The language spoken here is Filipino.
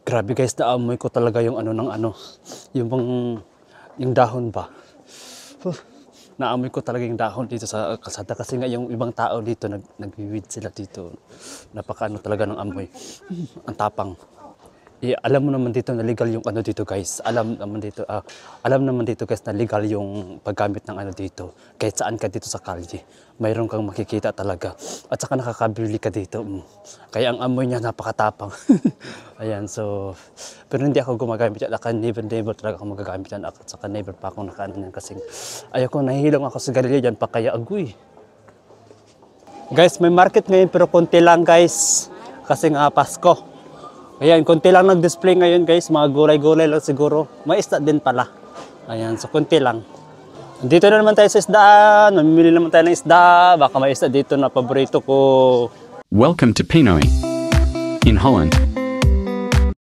Grabe guys, naamoy ko talaga yung ano ng ano, yung bang, yung dahon ba. Huh, naamoy ko talaga yung dahon dito sa kalsada kasi nga yung ibang tao dito nagwiwid sila dito. Napaka ano talaga ng amoy. Ang tapang. Alam mo naman dito na legal yung ano dito guys. Alam naman dito guys na legal yung paggamit ng ano dito. Kahit saan ka dito sa kalye, mayroon kang makikita talaga. At saka nakakabili ka dito. Kaya ang amoy niya napakatapang. Ayan, so pero hindi ako gumagamit yan. Never talaga ako magagamit yan. At saka never pa ako nakaano yan kasi ayoko, nahihilong ako sa garilyo dyan pa kaya agoy. Guys, may market ngayon pero konti lang guys. Kasi nga Pasko. Ayan, konti lang nag-display ngayon guys, mga gulay-gulay lang siguro. May isda din pala. Ayan, so konti lang. Dito na naman tayo sa isdaan, mamimili naman tayo ng isda. Baka may isda dito na paborito ko. Welcome to Pinoy in Holland.